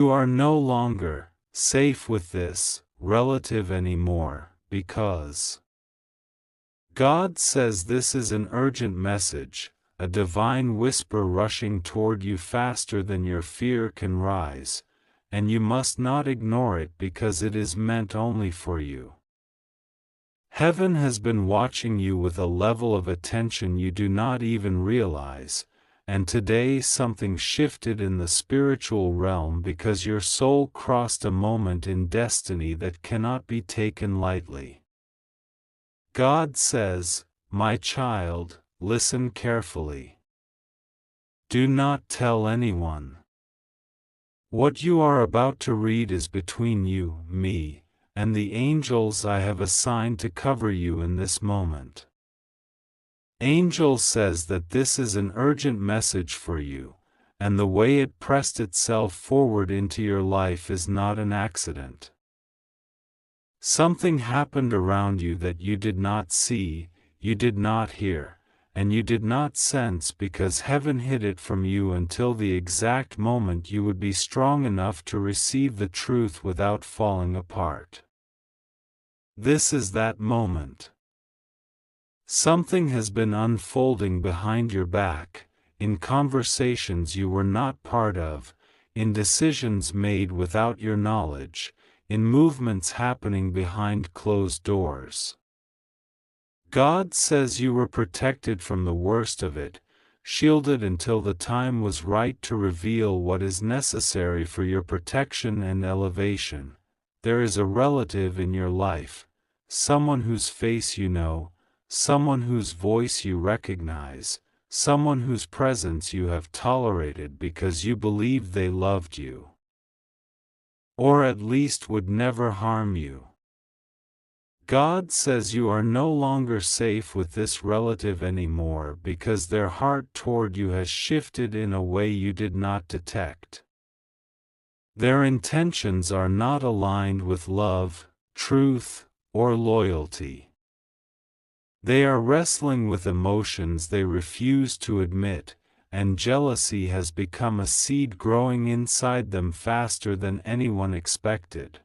You are no longer safe with this relative anymore, because God says this is an urgent message, a divine whisper rushing toward you faster than your fear can rise, and you must not ignore it because it is meant only for you. Heaven has been watching you with a level of attention you do not even realize, and today something shifted in the spiritual realm because your soul crossed a moment in destiny that cannot be taken lightly. God says, "My child, listen carefully. Do not tell anyone. What you are about to read is between you, me, and the angels I have assigned to cover you in this moment." Angel says that this is an urgent message for you, and the way it pressed itself forward into your life is not an accident. Something happened around you that you did not see, you did not hear, and you did not sense because heaven hid it from you until the exact moment you would be strong enough to receive the truth without falling apart. This is that moment. Something has been unfolding behind your back, in conversations you were not part of, in decisions made without your knowledge, in movements happening behind closed doors. God says you were protected from the worst of it, shielded until the time was right to reveal what is necessary for your protection and elevation. There is a relative in your life, someone whose face you know, someone whose voice you recognize, someone whose presence you have tolerated because you believed they loved you, or at least would never harm you. God says you are no longer safe with this relative anymore because their heart toward you has shifted in a way you did not detect. Their intentions are not aligned with love, truth, or loyalty. They are wrestling with emotions they refuse to admit, and jealousy has become a seed growing inside them faster than anyone expected.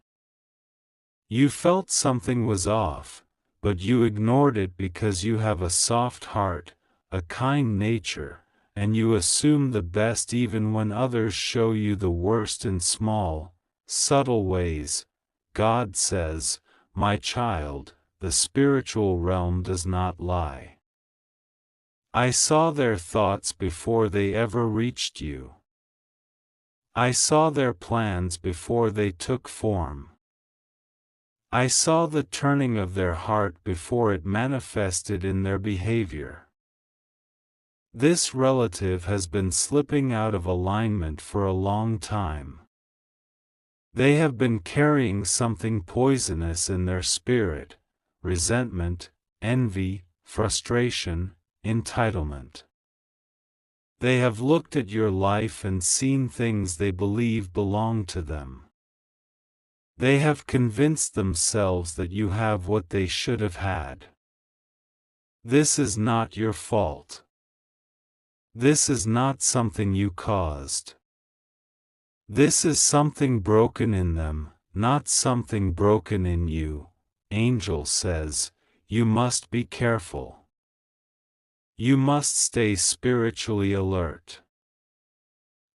You felt something was off, but you ignored it because you have a soft heart, a kind nature, and you assume the best even when others show you the worst in small, subtle ways. God says, "My child, the spiritual realm does not lie. I saw their thoughts before they ever reached you. I saw their plans before they took form. I saw the turning of their heart before it manifested in their behavior." This relative has been slipping out of alignment for a long time. They have been carrying something poisonous in their spirit: resentment, envy, frustration, entitlement. They have looked at your life and seen things they believe belong to them. They have convinced themselves that you have what they should have had. This is not your fault. This is not something you caused. This is something broken in them, not something broken in you. Angel says, you must be careful. You must stay spiritually alert.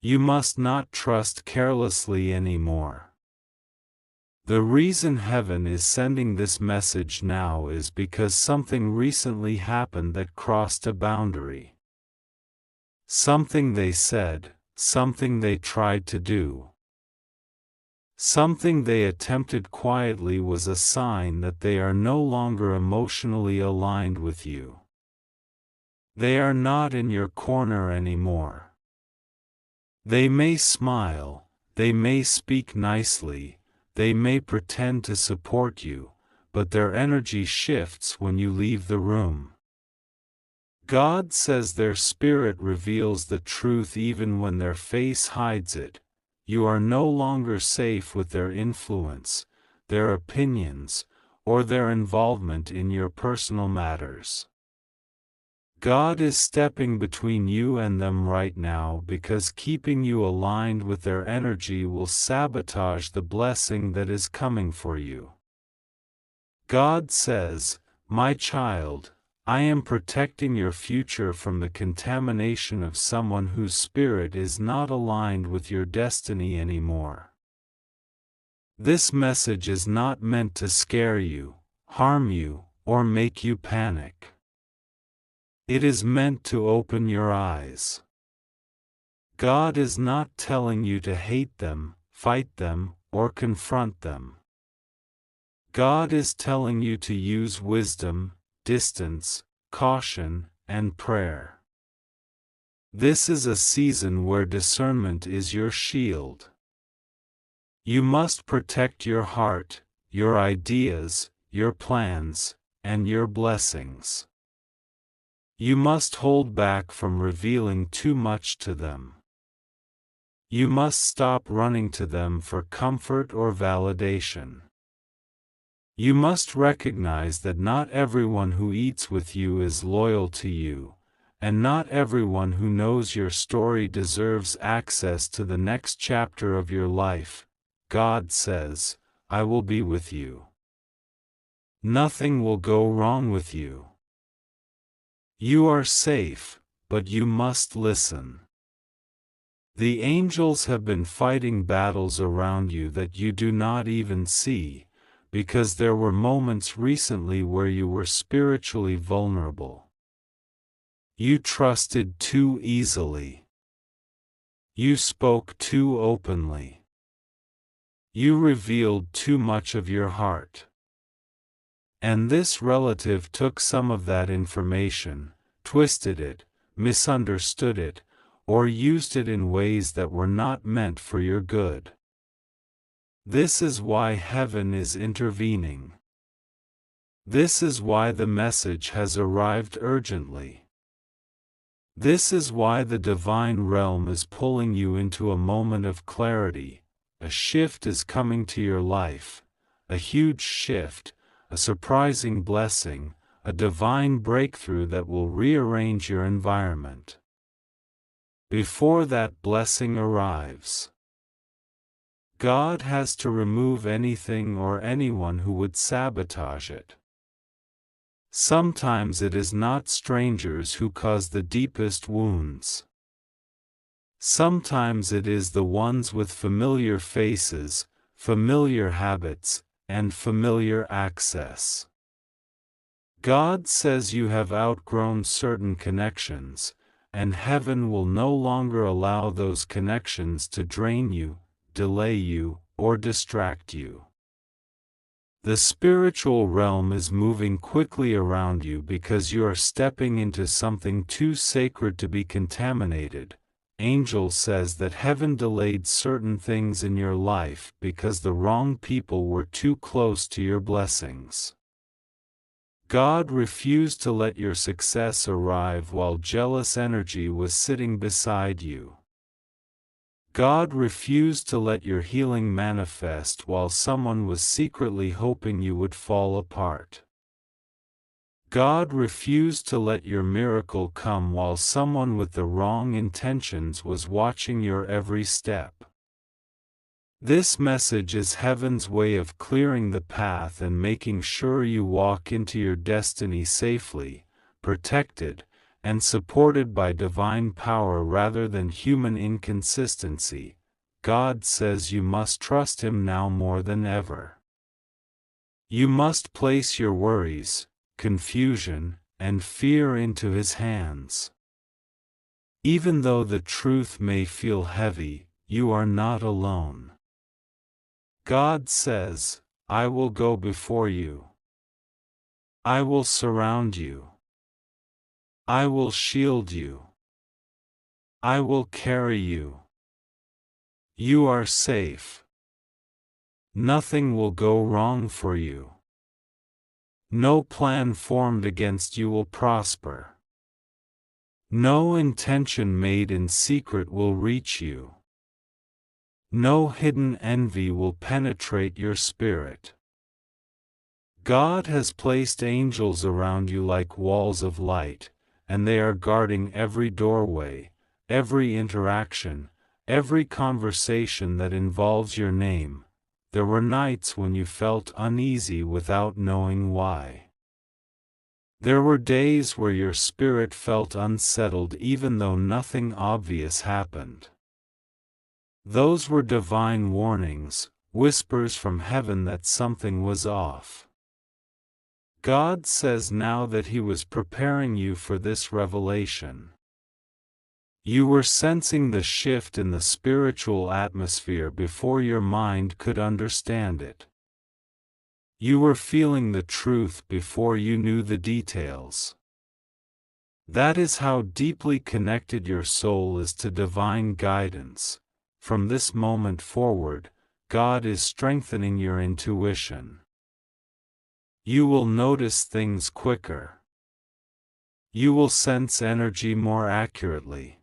You must not trust carelessly anymore. The reason heaven is sending this message now is because something recently happened that crossed a boundary. Something they said, something they tried to do, something they attempted quietly was a sign that they are no longer emotionally aligned with you. They are not in your corner anymore. They may smile, they may speak nicely, they may pretend to support you, but their energy shifts when you leave the room. God says their spirit reveals the truth even when their face hides it. You are no longer safe with their influence, their opinions, or their involvement in your personal matters. God is stepping between you and them right now because keeping you aligned with their energy will sabotage the blessing that is coming for you. God says, "My child, I am protecting your future from the contamination of someone whose spirit is not aligned with your destiny anymore." This message is not meant to scare you, harm you, or make you panic. It is meant to open your eyes. God is not telling you to hate them, fight them, or confront them. God is telling you to use wisdom, distance, caution, and prayer. This is a season where discernment is your shield. You must protect your heart, your ideas, your plans, and your blessings. You must hold back from revealing too much to them. You must stop running to them for comfort or validation. You must recognize that not everyone who eats with you is loyal to you, and not everyone who knows your story deserves access to the next chapter of your life. God says, "I will be with you. Nothing will go wrong with you. You are safe, but you must listen." The angels have been fighting battles around you that you do not even see, because there were moments recently where you were spiritually vulnerable. You trusted too easily. You spoke too openly. You revealed too much of your heart. And this relative took some of that information, twisted it, misunderstood it, or used it in ways that were not meant for your good. This is why heaven is intervening. This is why the message has arrived urgently. This is why the divine realm is pulling you into a moment of clarity. A shift is coming to your life, a huge shift, a surprising blessing, a divine breakthrough that will rearrange your environment. Before that blessing arrives, God has to remove anything or anyone who would sabotage it. Sometimes it is not strangers who cause the deepest wounds. Sometimes it is the ones with familiar faces, familiar habits, and familiar access. God says you have outgrown certain connections, and heaven will no longer allow those connections to drain you, delay you, or distract you. The spiritual realm is moving quickly around you because you are stepping into something too sacred to be contaminated. Angel says that heaven delayed certain things in your life because the wrong people were too close to your blessings. God refused to let your success arrive while jealous energy was sitting beside you. God refused to let your healing manifest while someone was secretly hoping you would fall apart. God refused to let your miracle come while someone with the wrong intentions was watching your every step. This message is heaven's way of clearing the path and making sure you walk into your destiny safely, protected, and supported by divine power rather than human inconsistency. God says you must trust Him now more than ever. You must place your worries, confusion, and fear into His hands. Even though the truth may feel heavy, you are not alone. God says, "I will go before you. I will surround you. I will shield you. I will carry you. You are safe. Nothing will go wrong for you. No plan formed against you will prosper. No intention made in secret will reach you. No hidden envy will penetrate your spirit. God has placed angels around you like walls of light, and they are guarding every doorway, every interaction, every conversation that involves your name. There were nights when you felt uneasy without knowing why. There were days where your spirit felt unsettled even though nothing obvious happened. Those were divine warnings, whispers from heaven that something was off. God says now that He was preparing you for this revelation. You were sensing the shift in the spiritual atmosphere before your mind could understand it. You were feeling the truth before you knew the details. That is how deeply connected your soul is to divine guidance. From this moment forward, God is strengthening your intuition. You will notice things quicker. You will sense energy more accurately.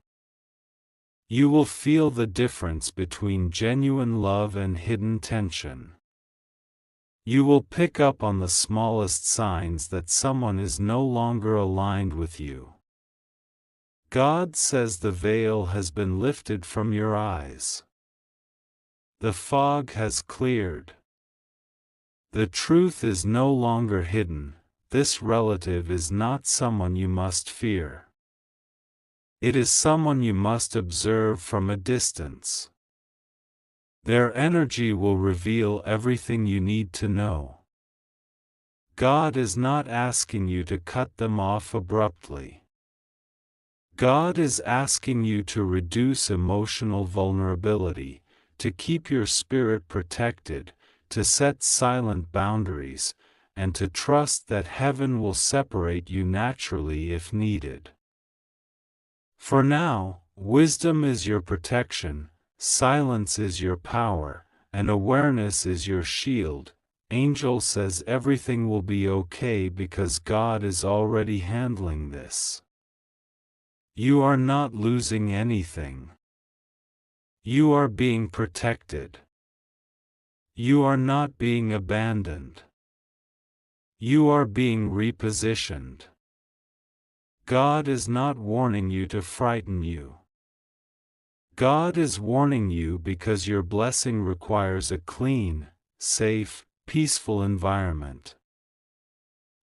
You will feel the difference between genuine love and hidden tension. You will pick up on the smallest signs that someone is no longer aligned with you. God says the veil has been lifted from your eyes. The fog has cleared. The truth is no longer hidden. This relative is not someone you must fear. It is someone you must observe from a distance. Their energy will reveal everything you need to know. God is not asking you to cut them off abruptly. God is asking you to reduce emotional vulnerability, to keep your spirit protected, to set silent boundaries, and to trust that heaven will separate you naturally if needed. For now, wisdom is your protection, silence is your power, and awareness is your shield. Angel says everything will be okay because God is already handling this. You are not losing anything. You are being protected. You are not being abandoned. You are being repositioned. God is not warning you to frighten you. God is warning you because your blessing requires a clean, safe, peaceful environment.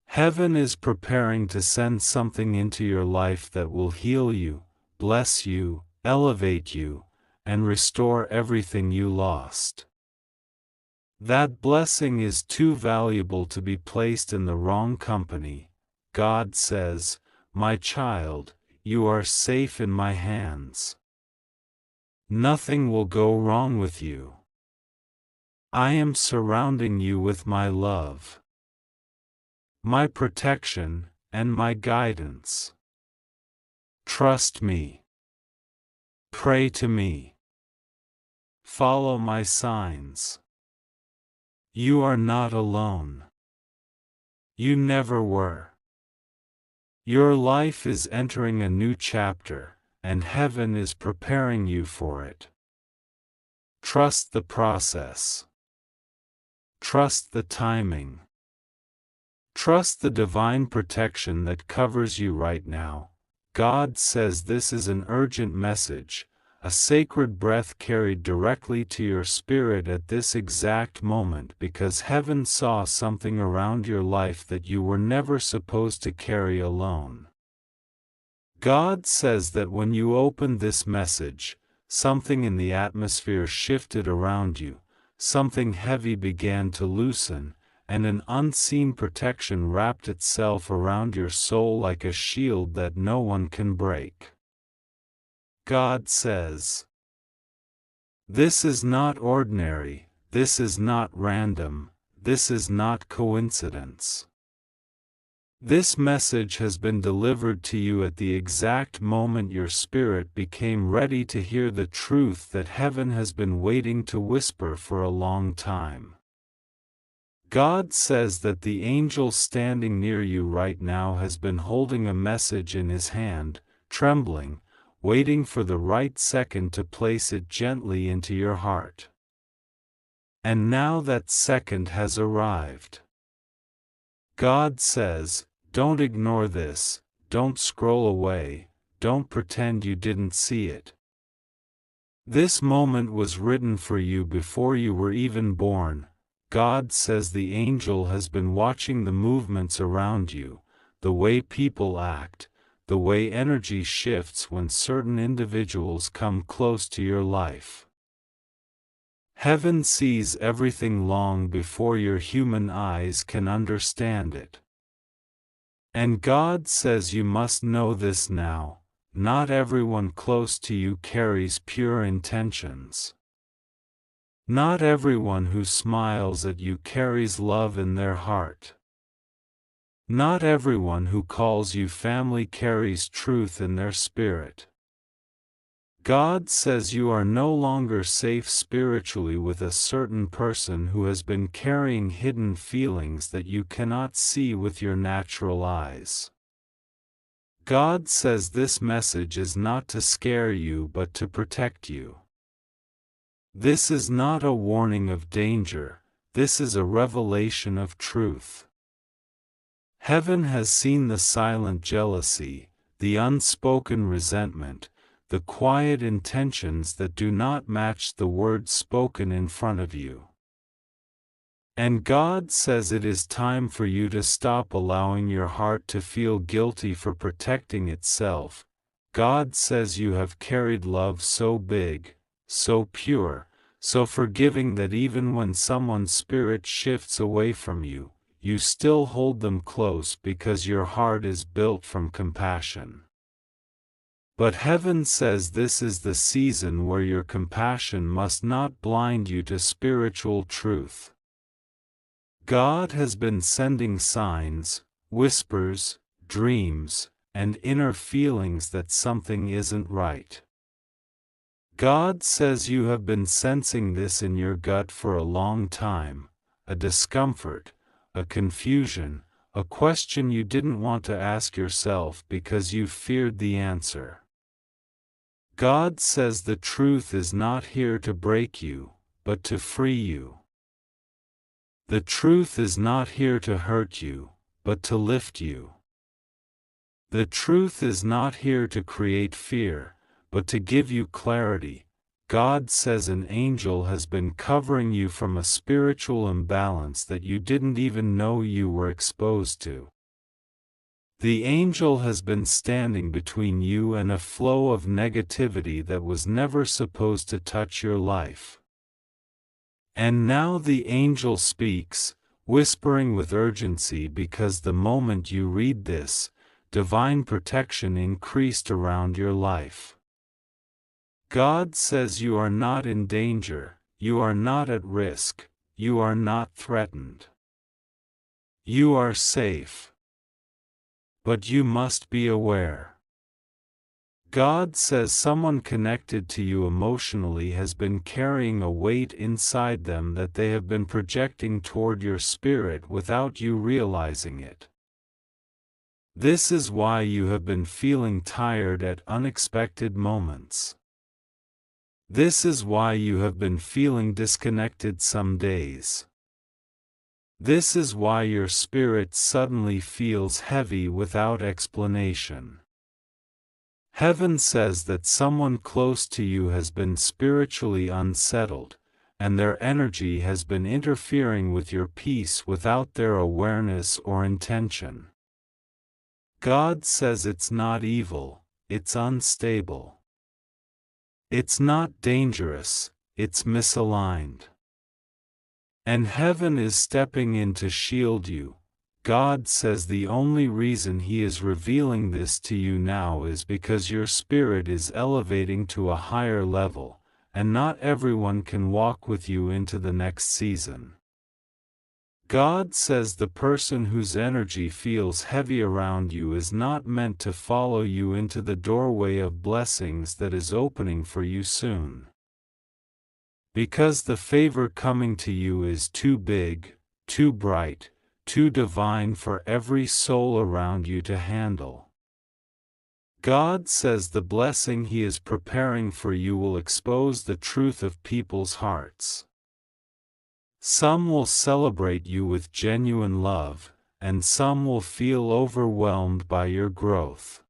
Heaven is preparing to send something into your life that will heal you, bless you, elevate you, and restore everything you lost. That blessing is too valuable to be placed in the wrong company. God says, "My child, you are safe in my hands. Nothing will go wrong with you. I am surrounding you with my love, my protection, and my guidance. Trust me. Pray to me. Follow my signs. You are not alone. You never were. Your life is entering a new chapter, and heaven is preparing you for it. Trust the process. Trust the timing. Trust the divine protection that covers you right now. God says this is an urgent message, a sacred breath carried directly to your spirit at this exact moment because heaven saw something around your life that you were never supposed to carry alone. God says that when you opened this message, something in the atmosphere shifted around you, something heavy began to loosen, and an unseen protection wrapped itself around your soul like a shield that no one can break. God says, "This is not ordinary, this is not random, this is not coincidence. This message has been delivered to you at the exact moment your spirit became ready to hear the truth that heaven has been waiting to whisper for a long time." God says that the angel standing near you right now has been holding a message in his hand, trembling, waiting for the right second to place it gently into your heart. And now that second has arrived. God says, "Don't ignore this, don't scroll away, don't pretend you didn't see it. This moment was written for you before you were even born. God says the angel has been watching the movements around you, the way people act, the way energy shifts when certain individuals come close to your life. Heaven sees everything long before your human eyes can understand it. And God says you must know this now: not everyone close to you carries pure intentions. Not everyone who smiles at you carries love in their heart. Not everyone who calls you family carries truth in their spirit. God says you are no longer safe spiritually with a certain person who has been carrying hidden feelings that you cannot see with your natural eyes. God says this message is not to scare you but to protect you. This is not a warning of danger, this is a revelation of truth. Heaven has seen the silent jealousy, the unspoken resentment, the quiet intentions that do not match the words spoken in front of you. And God says it is time for you to stop allowing your heart to feel guilty for protecting itself. God says you have carried love so big, so pure, so forgiving that even when someone's spirit shifts away from you, you still hold them close because your heart is built from compassion. But heaven says this is the season where your compassion must not blind you to spiritual truth. God has been sending signs, whispers, dreams, and inner feelings that something isn't right. God says you have been sensing this in your gut for a long time, a discomfort, a confusion, a question you didn't want to ask yourself because you feared the answer. God says the truth is not here to break you, but to free you. The truth is not here to hurt you, but to lift you. The truth is not here to create fear, but to give you clarity. God says an angel has been covering you from a spiritual imbalance that you didn't even know you were exposed to. The angel has been standing between you and a flow of negativity that was never supposed to touch your life. And now the angel speaks, whispering with urgency because the moment you read this, divine protection increased around your life. God says you are not in danger, you are not at risk, you are not threatened. You are safe. But you must be aware. God says someone connected to you emotionally has been carrying a weight inside them that they have been projecting toward your spirit without you realizing it. This is why you have been feeling tired at unexpected moments. This is why you have been feeling disconnected some days. This is why your spirit suddenly feels heavy without explanation. Heaven says that someone close to you has been spiritually unsettled, and their energy has been interfering with your peace without their awareness or intention. God says it's not evil, it's unstable. It's not dangerous, it's misaligned. And heaven is stepping in to shield you. God says the only reason He is revealing this to you now is because your spirit is elevating to a higher level, and not everyone can walk with you into the next season. God says the person whose energy feels heavy around you is not meant to follow you into the doorway of blessings that is opening for you soon. Because the favor coming to you is too big, too bright, too divine for every soul around you to handle. God says the blessing He is preparing for you will expose the truth of people's hearts. Some will celebrate you with genuine love, and some will feel overwhelmed by your growth.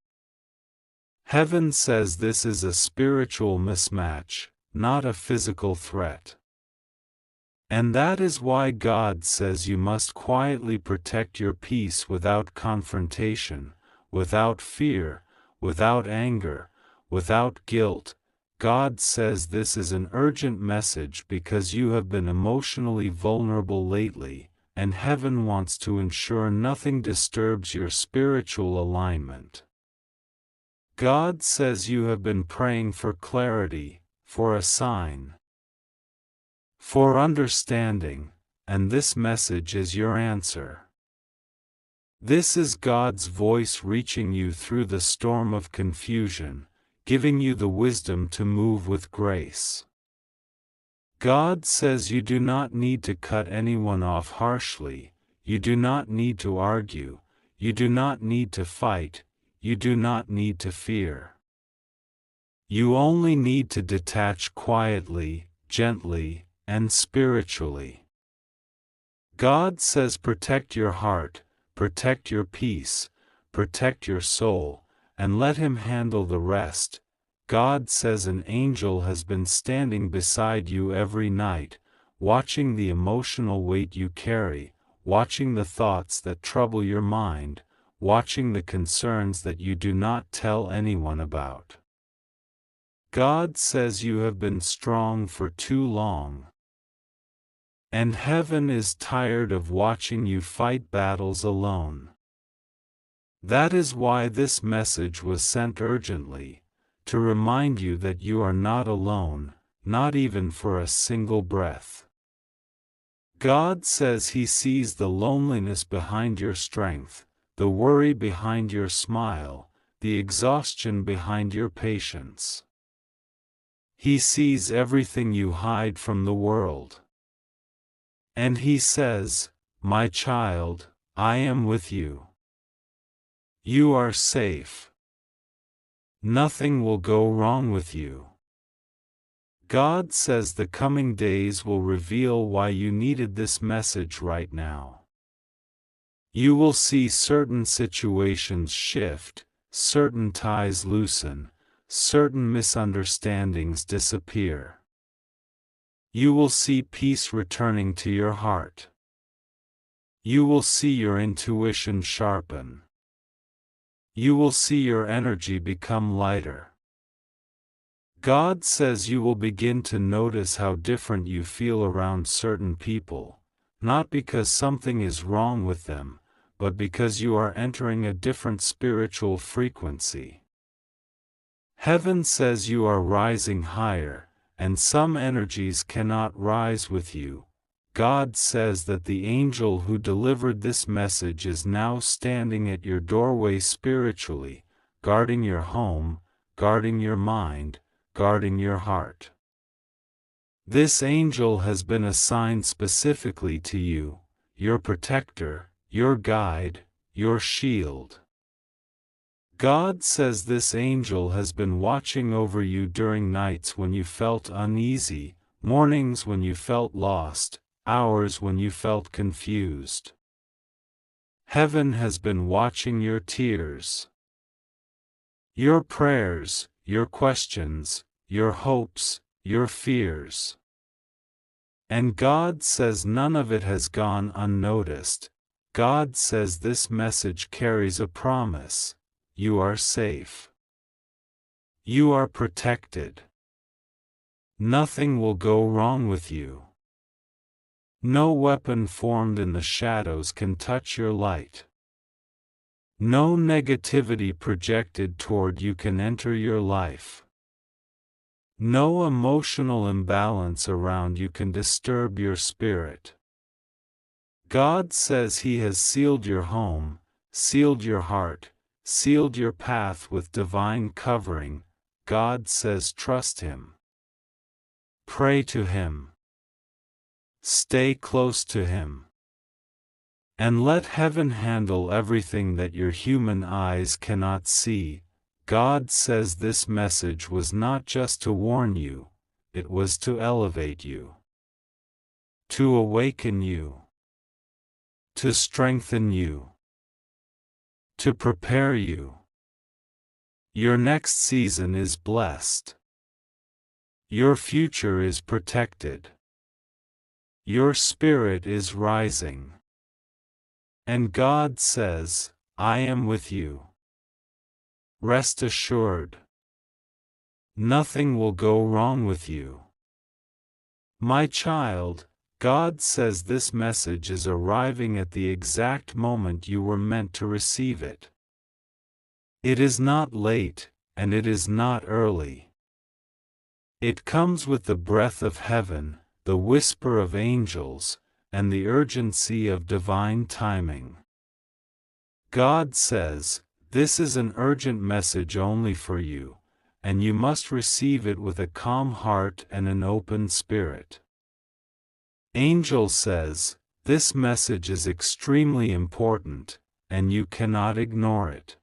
Heaven says this is a spiritual mismatch, not a physical threat. And that is why God says you must quietly protect your peace without confrontation, without fear, without anger, without guilt. God says this is an urgent message because you have been emotionally vulnerable lately, and heaven wants to ensure nothing disturbs your spiritual alignment. God says you have been praying for clarity, for a sign, for understanding, and this message is your answer. This is God's voice reaching you through the storm of confusion, giving you the wisdom to move with grace. God says you do not need to cut anyone off harshly, you do not need to argue, you do not need to fight, you do not need to fear. You only need to detach quietly, gently, and spiritually. God says protect your heart, protect your peace, protect your soul, and let Him handle the rest. God says an angel has been standing beside you every night, watching the emotional weight you carry, watching the thoughts that trouble your mind, watching the concerns that you do not tell anyone about. God says you have been strong for too long. And heaven is tired of watching you fight battles alone. That is why this message was sent urgently, to remind you that you are not alone, not even for a single breath. God says He sees the loneliness behind your strength, the worry behind your smile, the exhaustion behind your patience. He sees everything you hide from the world. And He says, "My child, I am with you. You are safe. Nothing will go wrong with you." God says the coming days will reveal why you needed this message right now. You will see certain situations shift, certain ties loosen, certain misunderstandings disappear. You will see peace returning to your heart. You will see your intuition sharpen. You will see your energy become lighter. God says you will begin to notice how different you feel around certain people, not because something is wrong with them, but because you are entering a different spiritual frequency. Heaven says you are rising higher, and some energies cannot rise with you. God says that the angel who delivered this message is now standing at your doorway spiritually, guarding your home, guarding your mind, guarding your heart. This angel has been assigned specifically to you, your protector, your guide, your shield. God says this angel has been watching over you during nights when you felt uneasy, mornings when you felt lost, hours when you felt confused. Heaven has been watching your tears, your prayers, your questions, your hopes, your fears. And God says none of it has gone unnoticed. God says this message carries a promise. You are safe. You are protected. Nothing will go wrong with you. No weapon formed in the shadows can touch your light. No negativity projected toward you can enter your life. No emotional imbalance around you can disturb your spirit. God says He has sealed your home, sealed your heart, sealed your path with divine covering. God says trust Him. Pray to Him. Stay close to Him. And let heaven handle everything that your human eyes cannot see. God says this message was not just to warn you, it was to elevate you, to awaken you, to strengthen you, to prepare you. Your next season is blessed. Your future is protected. Your spirit is rising. And God says, I am with you. Rest assured. Nothing will go wrong with you. My child, God says this message is arriving at the exact moment you were meant to receive it. It is not late, and it is not early. It comes with the breath of heaven, the whisper of angels, and the urgency of divine timing. God says, this is an urgent message only for you, and you must receive it with a calm heart and an open spirit. Angel says, this message is extremely important, and you cannot ignore it.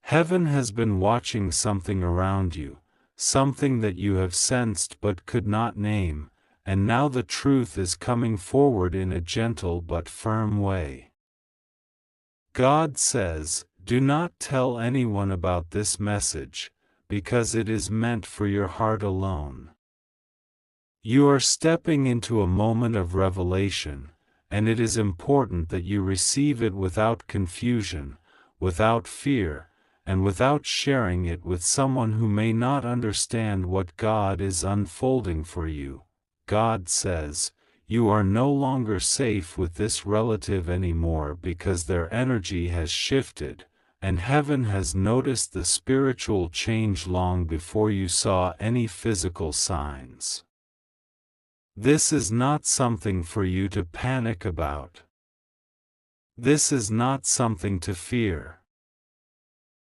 Heaven has been watching something around you, something that you have sensed but could not name, and now the truth is coming forward in a gentle but firm way. God says, do not tell anyone about this message, because it is meant for your heart alone. You are stepping into a moment of revelation, and it is important that you receive it without confusion, without fear, and without sharing it with someone who may not understand what God is unfolding for you. God says, you are no longer safe with this relative anymore because their energy has shifted, and heaven has noticed the spiritual change long before you saw any physical signs. This is not something for you to panic about. This is not something to fear.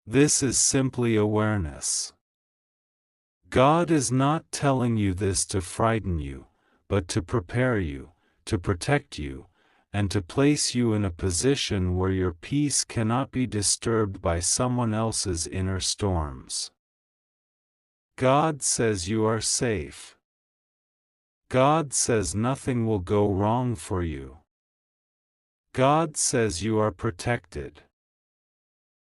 This is simply awareness. God is not telling you this to frighten you, but to prepare you, to protect you, and to place you in a position where your peace cannot be disturbed by someone else's inner storms. God says you are safe. God says nothing will go wrong for you. God says you are protected.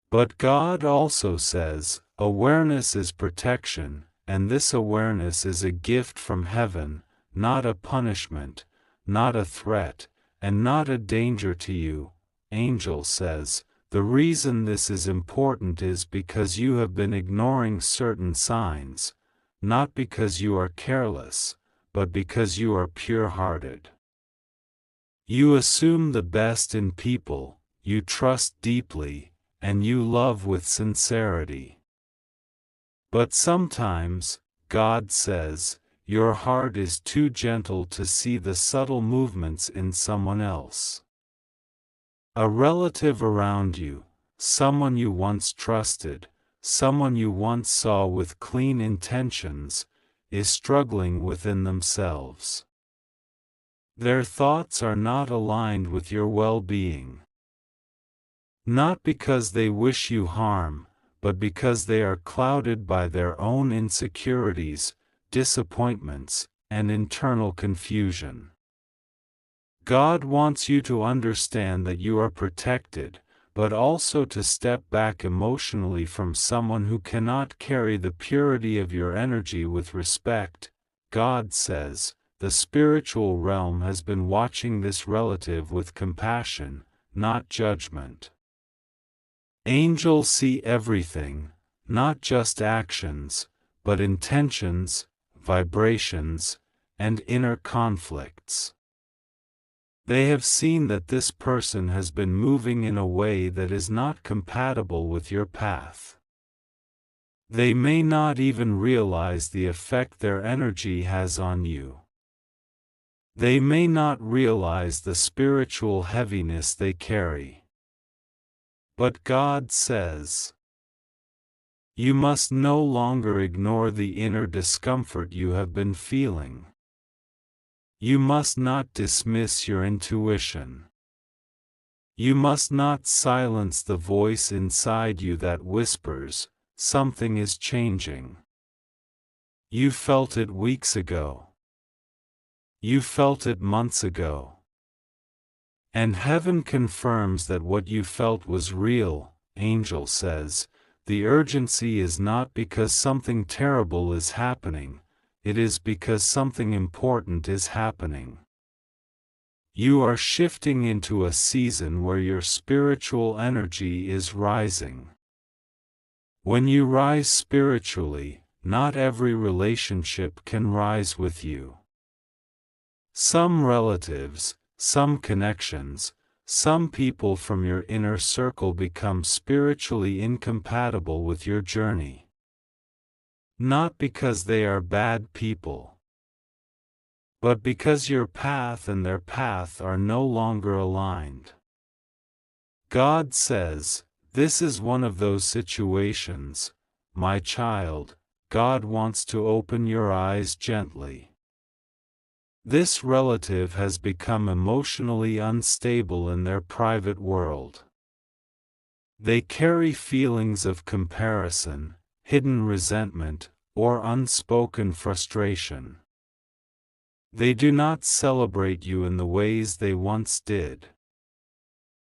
But God also says, awareness is protection, and this awareness is a gift from heaven, not a punishment, not a threat, and not a danger to you. Angel says, the reason this is important is because you have been ignoring certain signs, not because you are careless, but because you are pure-hearted. You assume the best in people, you trust deeply, and you love with sincerity. But sometimes, God says, your heart is too gentle to see the subtle movements in someone else. A relative around you, someone you once trusted, someone you once saw with clean intentions, is struggling within themselves. Their thoughts are not aligned with your well-being. Not because they wish you harm, but because they are clouded by their own insecurities, disappointments, and internal confusion. God wants you to understand that you are protected, but also to step back emotionally from someone who cannot carry the purity of your energy with respect. God says, the spiritual realm has been watching this relative with compassion, not judgment. Angels see everything, not just actions, but intentions, vibrations, and inner conflicts. They have seen that this person has been moving in a way that is not compatible with your path. They may not even realize the effect their energy has on you. They may not realize the spiritual heaviness they carry. But God says, you must no longer ignore the inner discomfort you have been feeling. You must not dismiss your intuition. You must not silence the voice inside you that whispers, something is changing. You felt it weeks ago. You felt it months ago. And heaven confirms that what you felt was real. Angel says, the urgency is not because something terrible is happening, it is because something important is happening. You are shifting into a season where your spiritual energy is rising. When you rise spiritually, not every relationship can rise with you. Some relatives, some connections, some people from your inner circle become spiritually incompatible with your journey. Not because they are bad people, but because your path and their path are no longer aligned. God says, this is one of those situations, my child. God wants to open your eyes gently. This relative has become emotionally unstable in their private world. They carry feelings of comparison, hidden resentment, or unspoken frustration. They do not celebrate you in the ways they once did.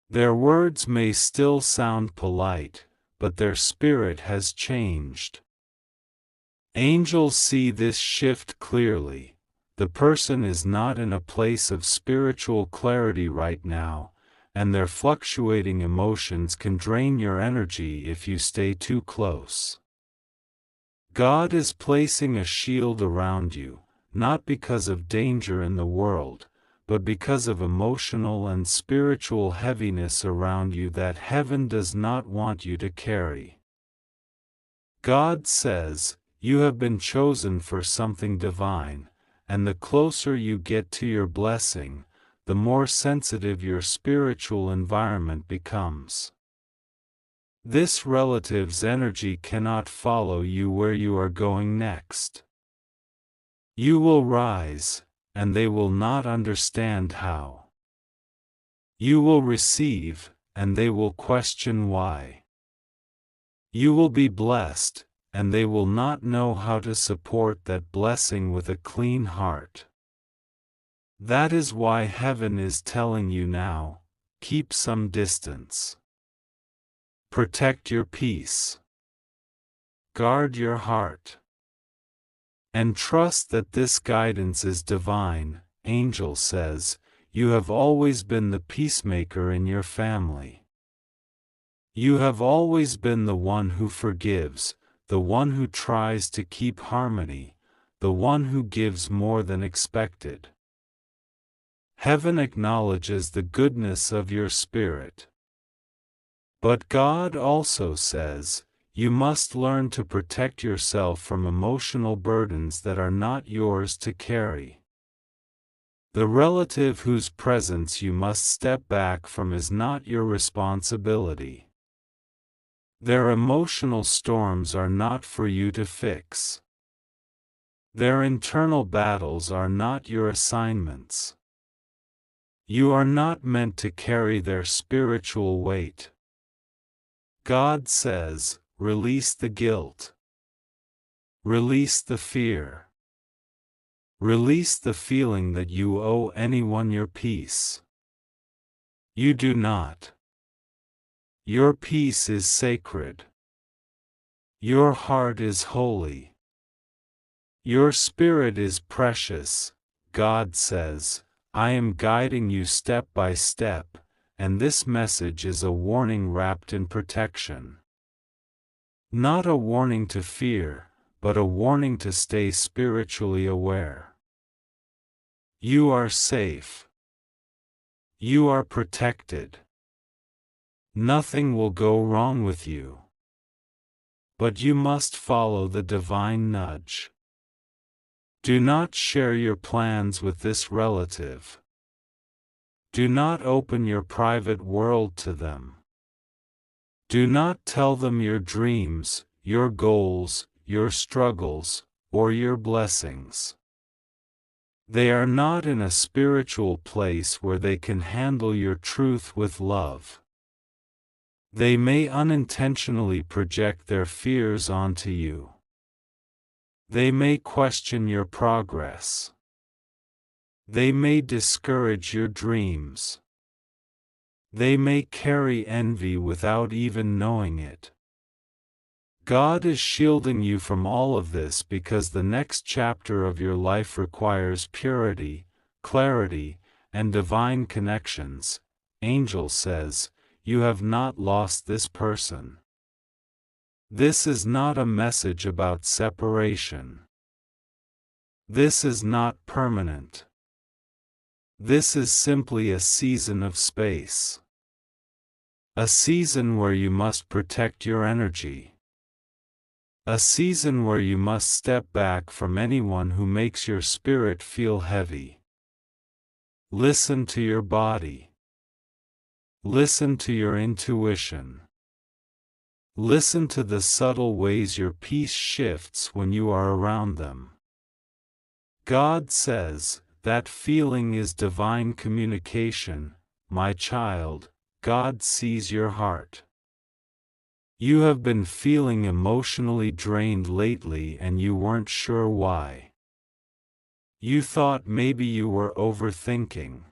Their words may still sound polite, but their spirit has changed. Angels see this shift clearly. The person is not in a place of spiritual clarity right now, and their fluctuating emotions can drain your energy if you stay too close. God is placing a shield around you, not because of danger in the world, but because of emotional and spiritual heaviness around you that heaven does not want you to carry. God says, you have been chosen for something divine, and the closer you get to your blessing, the more sensitive your spiritual environment becomes. This relative's energy cannot follow you where you are going next. You will rise, and they will not understand how. You will receive, and they will question why. You will be blessed, and they will not know how to support that blessing with a clean heart. That is why heaven is telling you now, keep some distance. Protect your peace. Guard your heart. And trust that this guidance is divine. Angel says, you have always been the peacemaker in your family. You have always been the one who forgives, the one who tries to keep harmony, the one who gives more than expected. Heaven acknowledges the goodness of your spirit. But God also says, you must learn to protect yourself from emotional burdens that are not yours to carry. The relative whose presence you must step back from is not your responsibility. Their emotional storms are not for you to fix. Their internal battles are not your assignments. You are not meant to carry their spiritual weight. God says, release the guilt. Release the fear. Release the feeling that you owe anyone your peace. You do not. Your peace is sacred. Your heart is holy. Your spirit is precious. God says, I am guiding you step by step, and this message is a warning wrapped in protection. Not a warning to fear, but a warning to stay spiritually aware. You are safe. You are protected. Nothing will go wrong with you. But you must follow the divine nudge. Do not share your plans with this relative. Do not open your private world to them. Do not tell them your dreams, your goals, your struggles, or your blessings. They are not in a spiritual place where they can handle your truth with love. They may unintentionally project their fears onto you. They may question your progress. They may discourage your dreams. They may carry envy without even knowing it. God is shielding you from all of this because the next chapter of your life requires purity, clarity, and divine connections. Angel says, you have not lost this person. This is not a message about separation. This is not permanent. This is simply a season of space. A season where you must protect your energy. A season where you must step back from anyone who makes your spirit feel heavy. Listen to your body. Listen to your intuition. Listen to the subtle ways your peace shifts when you are around them. God says, that feeling is divine communication, my child. God sees your heart. You have been feeling emotionally drained lately and you weren't sure why. You thought maybe you were overthinking.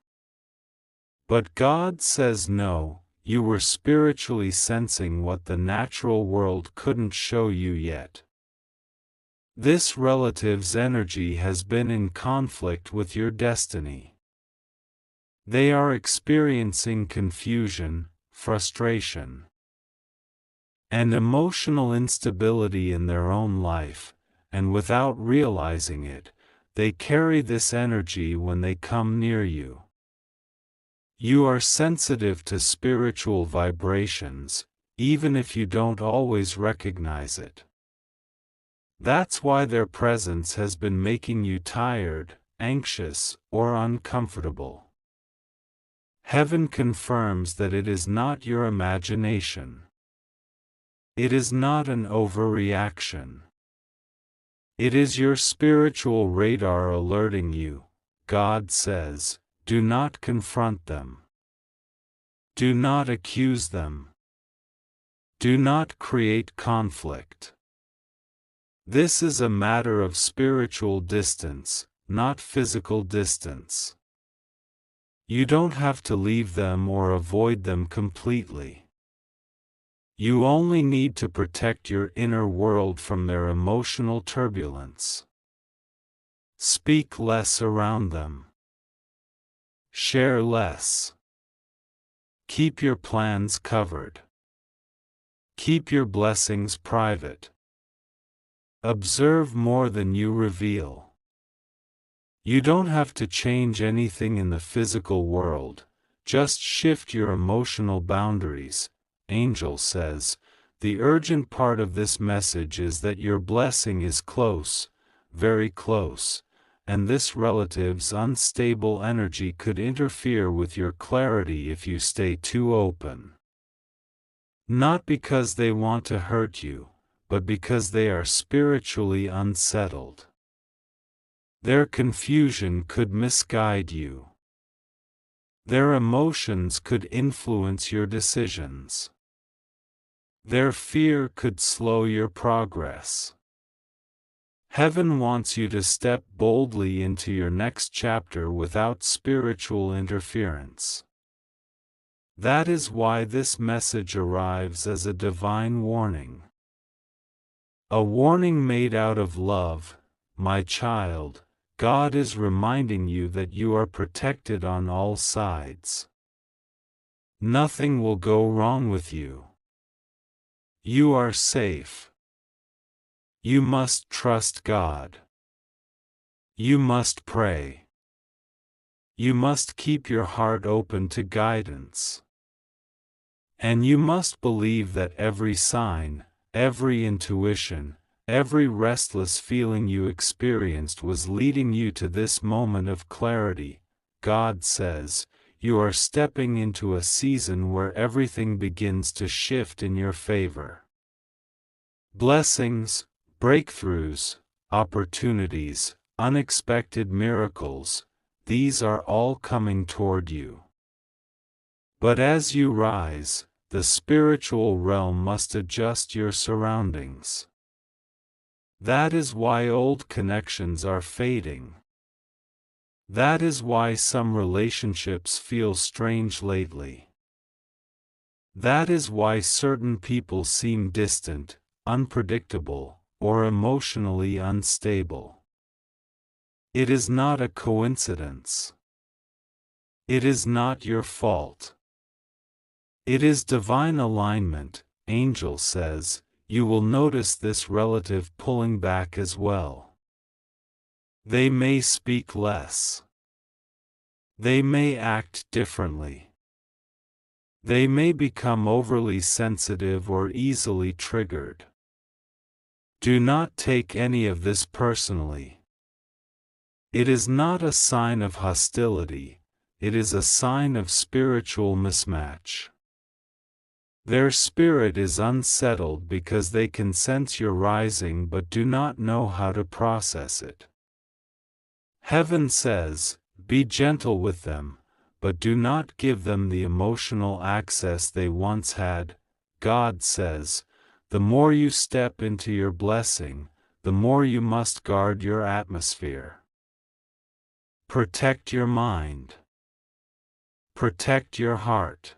But God says no, you were spiritually sensing what the natural world couldn't show you yet. This relative's energy has been in conflict with your destiny. They are experiencing confusion, frustration, and emotional instability in their own life, and without realizing it, they carry this energy when they come near you. You are sensitive to spiritual vibrations, even if you don't always recognize it. That's why their presence has been making you tired, anxious, or uncomfortable. Heaven confirms that it is not your imagination. It is not an overreaction. It is your spiritual radar alerting you. God says, do not confront them. Do not accuse them. Do not create conflict. This is a matter of spiritual distance, not physical distance. You don't have to leave them or avoid them completely. You only need to protect your inner world from their emotional turbulence. Speak less around them. Share less. Keep your plans covered. Keep your blessings private. Observe more than you reveal. You don't have to change anything in the physical world, just shift your emotional boundaries. Angel says, the urgent part of this message is that your blessing is close, very close, and this relative's unstable energy could interfere with your clarity if you stay too open. Not because they want to hurt you, but because they are spiritually unsettled. Their confusion could misguide you. Their emotions could influence your decisions. Their fear could slow your progress. Heaven wants you to step boldly into your next chapter without spiritual interference. That is why this message arrives as a divine warning. A warning made out of love, my child. God is reminding you that you are protected on all sides. Nothing will go wrong with you. You are safe. You must trust God. You must pray. You must keep your heart open to guidance. And you must believe that every sign, every intuition, every restless feeling you experienced was leading you to this moment of clarity. God says, you are stepping into a season where everything begins to shift in your favor. Blessings, breakthroughs, opportunities, unexpected miracles, these are all coming toward you. But as you rise, the spiritual realm must adjust your surroundings. That is why old connections are fading. That is why some relationships feel strange lately. That is why certain people seem distant, unpredictable, or emotionally unstable. It is not a coincidence. It is not your fault. It is divine alignment. Angel says, you will notice this relative pulling back as well. They may speak less. They may act differently. They may become overly sensitive or easily triggered. Do not take any of this personally. It is not a sign of hostility, it is a sign of spiritual mismatch. Their spirit is unsettled because they can sense your rising but do not know how to process it. Heaven says, be gentle with them, but do not give them the emotional access they once had. God says, the more you step into your blessing, the more you must guard your atmosphere. Protect your mind. Protect your heart.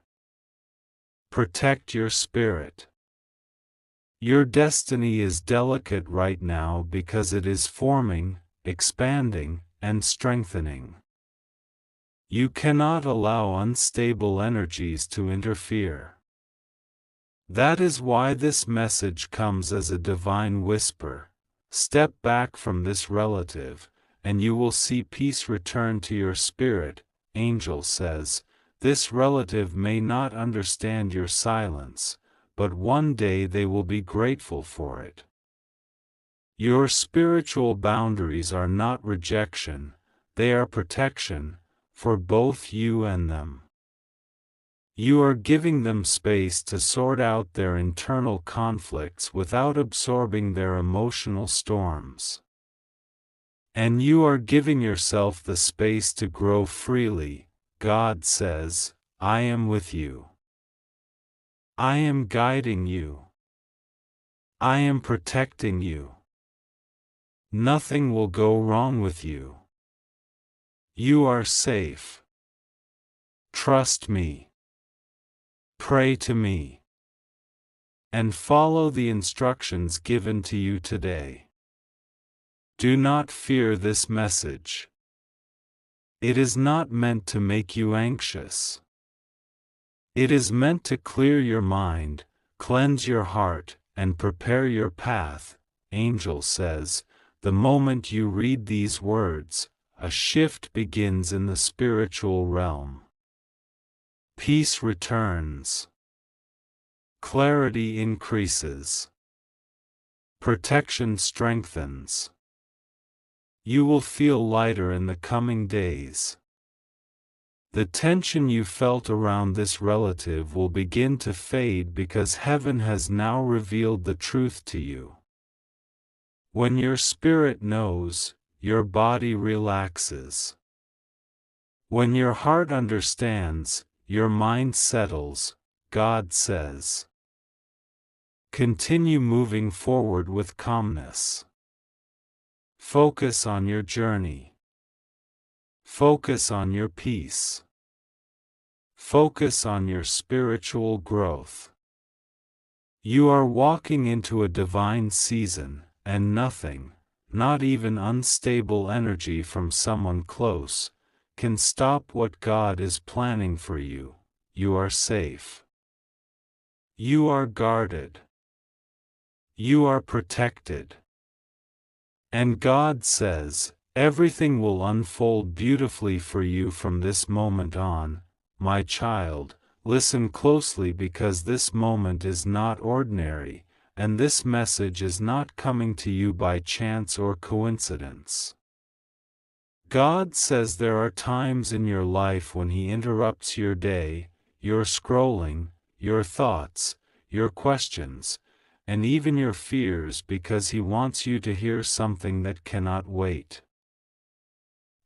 Protect your spirit. Your destiny is delicate right now because it is forming, expanding, and strengthening. You cannot allow unstable energies to interfere. That is why this message comes as a divine whisper. Step back from this relative, and you will see peace return to your spirit. Angel says, this relative may not understand your silence, but one day they will be grateful for it. Your spiritual boundaries are not rejection, they are protection, for both you and them. You are giving them space to sort out their internal conflicts without absorbing their emotional storms. And you are giving yourself the space to grow freely. God says, I am with you. I am guiding you. I am protecting you. Nothing will go wrong with you. You are safe. Trust me. Pray to me. And follow the instructions given to you today. Do not fear this message. It is not meant to make you anxious. It is meant to clear your mind, cleanse your heart, and prepare your path. Angel says, the moment you read these words, a shift begins in the spiritual realm. Peace returns. Clarity increases. Protection strengthens. You will feel lighter in the coming days. The tension you felt around this relative will begin to fade because heaven has now revealed the truth to you. When your spirit knows, your body relaxes. When your heart understands, your mind settles. God says. Continue moving forward with calmness. Focus on your journey. Focus on your peace. Focus on your spiritual growth. You are walking into a divine season, and nothing, not even unstable energy from someone close, can stop what God is planning for you. You are safe. You are guarded. You are protected. And God says, everything will unfold beautifully for you from this moment on. My child, listen closely because this moment is not ordinary, and this message is not coming to you by chance or coincidence. God says there are times in your life when He interrupts your day, your scrolling, your thoughts, your questions, and even your fears because He wants you to hear something that cannot wait.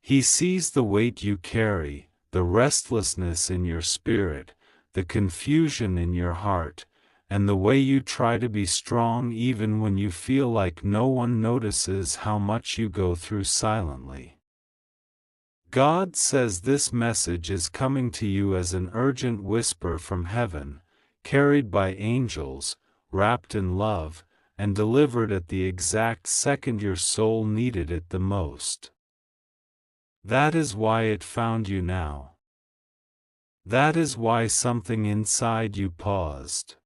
He sees the weight you carry, the restlessness in your spirit, the confusion in your heart, and the way you try to be strong even when you feel like no one notices how much you go through silently. God says this message is coming to you as an urgent whisper from heaven. carried by angels, wrapped in love, and delivered at the exact second your soul needed it the most. That is why it found you now. That is why something inside you paused.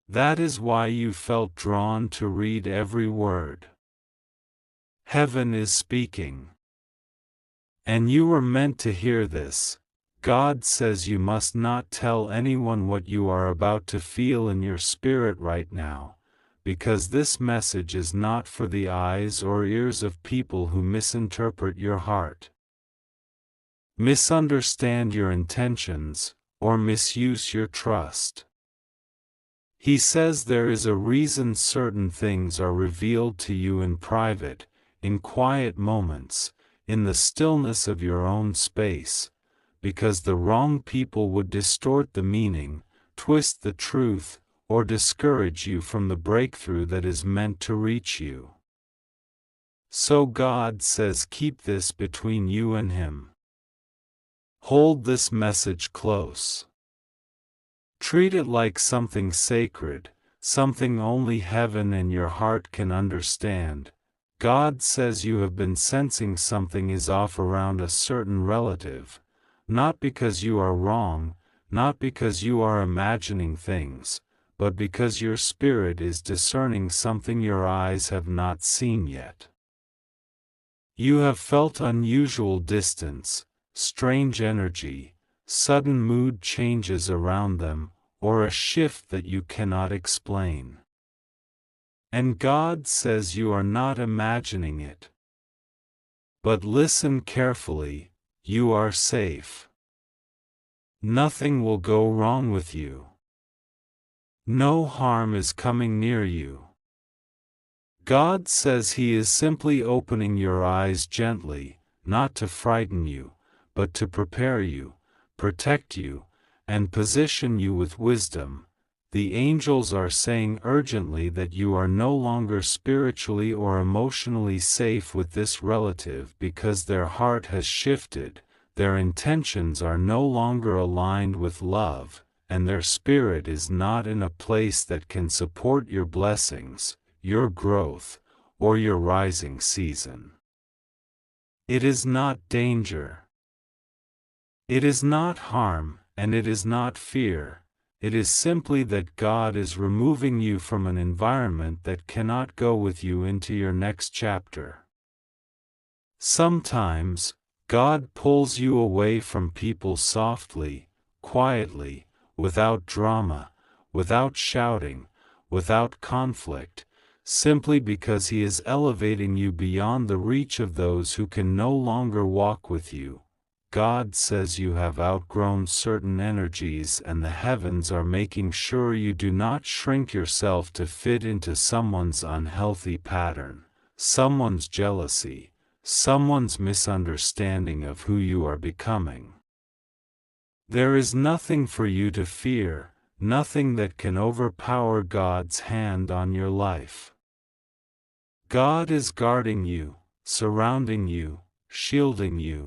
That is why you felt drawn to read every word. Heaven is speaking. And you were meant to hear this. God says you must not tell anyone what you are about to feel in your spirit right now, because this message is not for the eyes or ears of people who misinterpret your heart, misunderstand your intentions, or misuse your trust. He says there is a reason certain things are revealed to you in private, in quiet moments, in the stillness of your own space, because the wrong people would distort the meaning, twist the truth, or discourage you from the breakthrough that is meant to reach you. So God says keep this between you and Him. Hold this message close. Treat it like something sacred, something only heaven and your heart can understand. God says you have been sensing something is off around a certain relative, not because you are wrong, not because you are imagining things, but because your spirit is discerning something your eyes have not seen yet. You have felt unusual distance, strange energy, sudden mood changes around them, or a shift that you cannot explain. And God says you are not imagining it. But listen carefully, you are safe. Nothing will go wrong with you. No harm is coming near you. God says He is simply opening your eyes gently, not to frighten you, but to prepare you, protect you, and position you with wisdom. The angels are saying urgently that you are no longer spiritually or emotionally safe with this relative because their heart has shifted, their intentions are no longer aligned with love, and their spirit is not in a place that can support your blessings, your growth, or your rising season. It is not danger. It is not harm, and it is not fear. It is simply that God is removing you from an environment that cannot go with you into your next chapter. Sometimes, God pulls you away from people softly, quietly, without drama, without shouting, without conflict, simply because He is elevating you beyond the reach of those who can no longer walk with you. God says you have outgrown certain energies and the heavens are making sure you do not shrink yourself to fit into someone's unhealthy pattern, someone's jealousy, someone's misunderstanding of who you are becoming. There is nothing for you to fear, nothing that can overpower God's hand on your life. God is guarding you, surrounding you, shielding you.